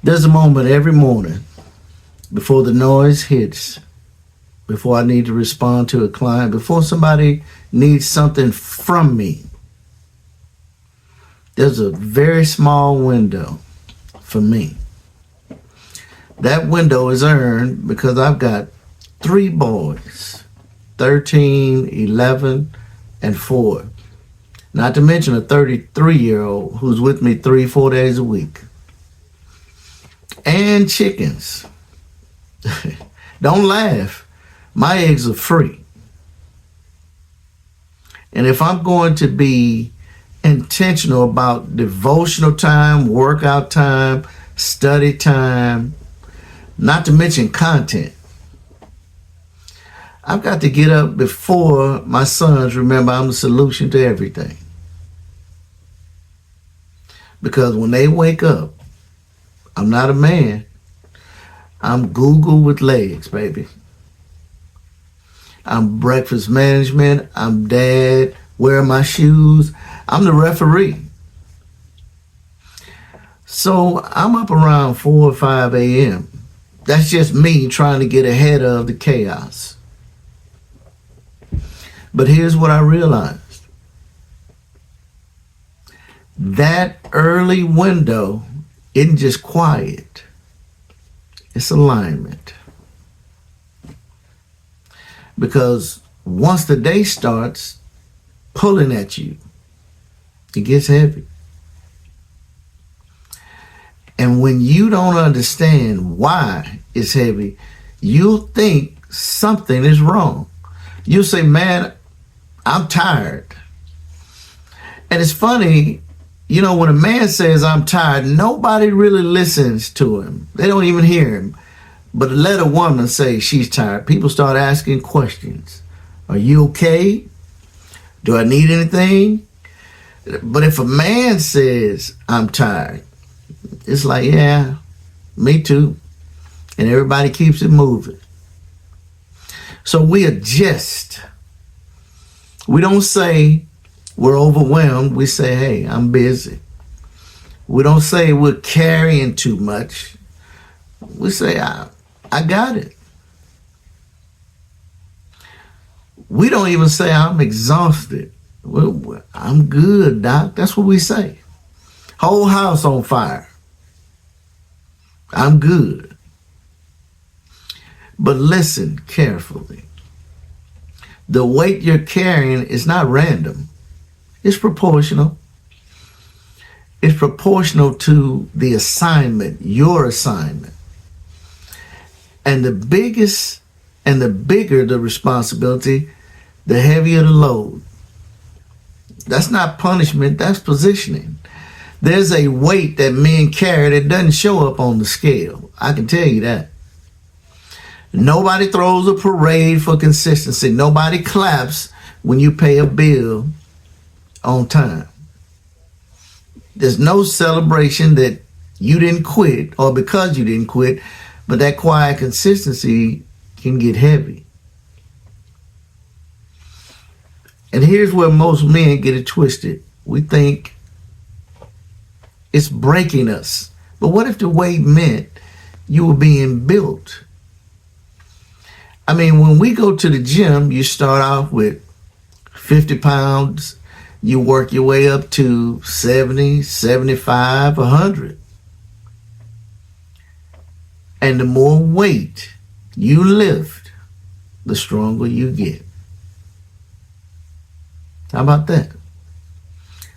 There's a moment every morning before the noise hits, before I need to respond to a client, before somebody needs something from me. There's a very small window for me. That window is earned because I've got 3 boys, 13, 11, and 4. Not to mention a 33-year-old who's with me 3-4 days a week. And chickens. Don't laugh. My eggs are free. And if I'm going to be intentional about devotional time, workout time, study time, not to mention content, I've got to get up before my sons remember I'm the solution to everything. Because when they wake up, I'm not a man. I'm Google with legs, baby. I'm breakfast management. I'm dad. Where are my shoes? I'm the referee. So I'm up around 4 or 5 a.m. That's just me trying to get ahead of the chaos. But here's what I realized. That early window isn't just quiet. It's alignment. Because once the day starts pulling at you, it gets heavy. And when you don't understand why it's heavy, you'll think something is wrong. You'll say, man, I'm tired. And it's funny, you know, when a man says I'm tired, nobody really listens to him. They don't even hear him. But let a woman say she's tired, people start asking questions. Are you okay? Do I need anything? But if a man says I'm tired, it's like, yeah, me too. And everybody keeps it moving. So we adjust. We don't say we're overwhelmed. We say, hey, I'm busy. We don't say we're carrying too much. We say, I got it. We don't even say I'm exhausted. Well, I'm good, Doc. That's what we say. Whole house on fire. I'm good. But listen carefully. The weight you're carrying is not random. It's proportional. It's proportional to the assignment, your assignment. And the biggest and the bigger the responsibility, the heavier the load. That's not punishment, that's positioning. There's a weight that men carry that doesn't show up on the scale. I can tell you that. Nobody throws a parade for consistency. Nobody claps when you pay a bill on time. There's no celebration that you didn't quit or because you didn't quit, but that quiet consistency can get heavy. And here's where most men get it twisted. We think it's breaking us. But what if the weight meant you were being built? I mean, when we go to the gym, you start off with 50 pounds, you work your way up to 70, 75, 100. And the more weight you lift, the stronger you get. How about that?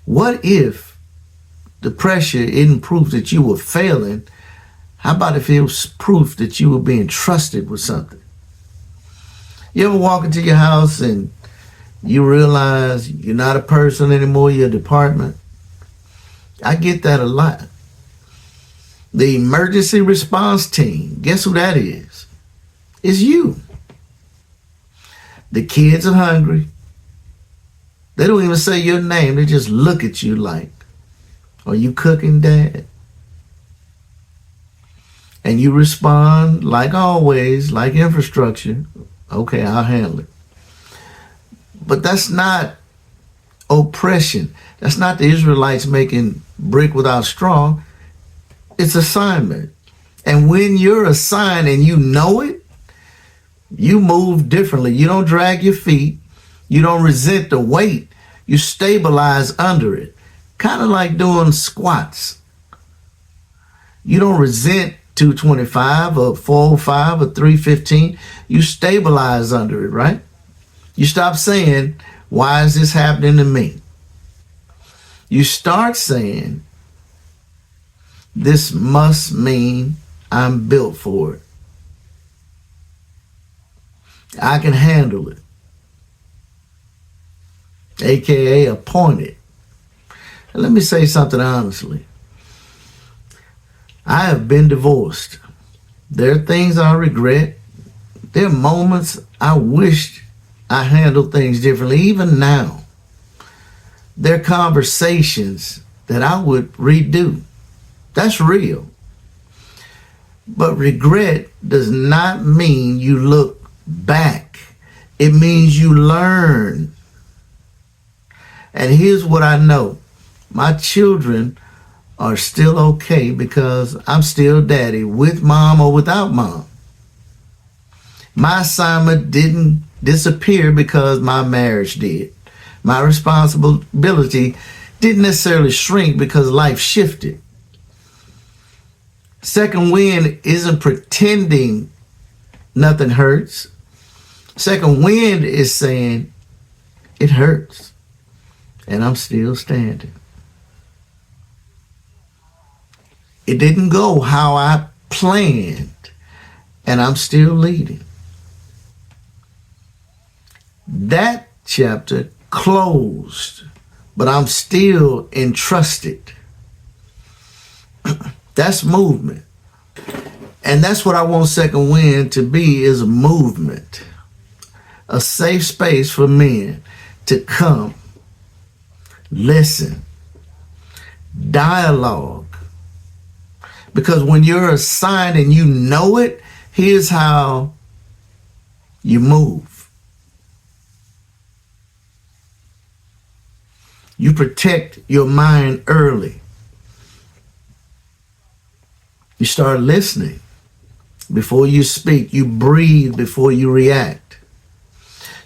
What if the pressure isn't proof that you were failing? How about if it was proof that you were being trusted with something? You ever walk into your house and you realize you're not a person anymore, you're a department? I get that a lot. The emergency response team, guess who that is? It's you. The kids are hungry. They don't even say your name. They just look at you like, are you cooking, Dad? And you respond like always, like infrastructure. Okay, I'll handle it. But that's not oppression. That's not the Israelites making brick without straw. It's assignment. And when you're assigned and you know it, you move differently. You don't drag your feet. You don't resent the weight. You stabilize under it. Kind of like doing squats. You don't resent 225 or 405 or 315. You stabilize under it, right? You stop saying, why is this happening to me? You start saying, this must mean I'm built for it. I can handle it. AKA appointed. And let me say something honestly. I have been divorced. There are things I regret. There are moments I wished I handled things differently. Even now, there are conversations that I would redo. That's real. But regret does not mean you look back. It means you learn. And here's what I know. My children are still okay because I'm still daddy, with mom or without mom. My assignment didn't disappear because my marriage did. My responsibility didn't necessarily shrink because life shifted. Second wind isn't pretending nothing hurts. Second wind is saying it hurts, and I'm still standing. It didn't go how I planned, and I'm still leading. That chapter closed, but I'm still entrusted. That's movement. And that's what I want Second Wind to be, is a movement. A safe space for men to come, listen, dialogue. Because when you're assigned and you know it, here's how you move. You protect your mind early. You start listening before you speak. You breathe before you react.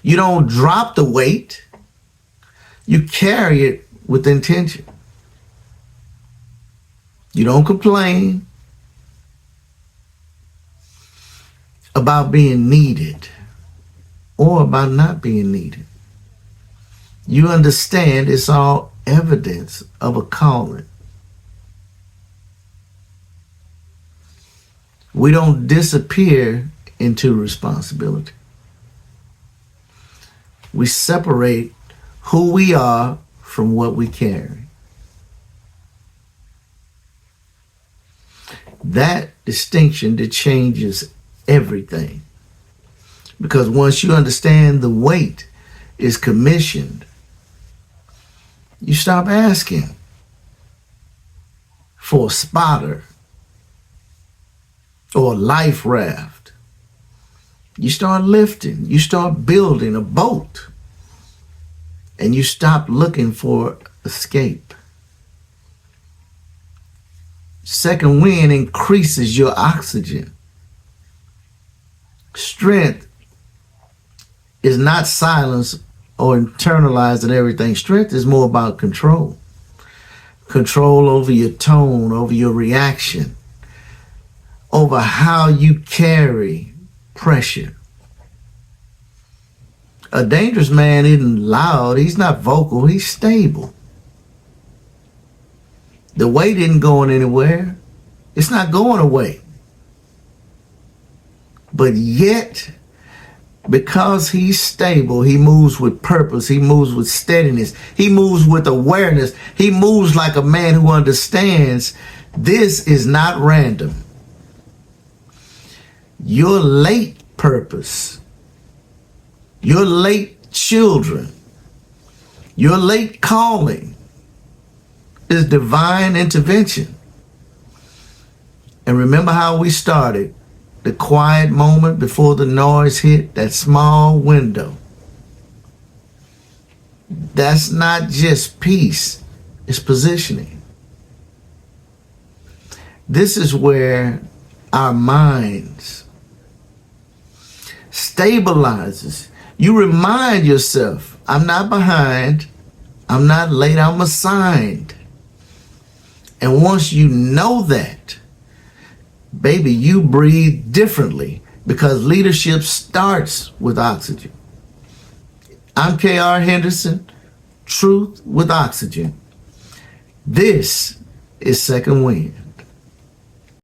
You don't drop the weight. You carry it with intention. You don't complain about being needed or about not being needed. You understand it's all evidence of a calling. We don't disappear into responsibility. We separate who we are from what we carry. That distinction that changes everything. Because once you understand the weight is commissioned, you stop asking for a spotter or a life raft. You start lifting, you start building a boat, and you stop looking for escape. Second wind increases your oxygen. Strength is not silence or internalized and everything. Strength is more about control. Control over your tone, over your reaction, over how you carry pressure. A dangerous man isn't loud, he's not vocal, he's stable. The weight isn't going anywhere. It's not going away. But yet, because he's stable, he moves with purpose, he moves with steadiness, he moves with awareness, he moves like a man who understands this is not random. Your late purpose, your late children, your late calling is divine intervention. And remember how we started. The quiet moment before the noise hit, that small window. That's not just peace, it's positioning. This is where our minds, stabilizes. You remind yourself, I'm not behind, I'm not late, I'm assigned. And once you know that, baby, you breathe differently because leadership starts with oxygen. I'm KR Henderson, Truth with Oxygen. This is Second Wind.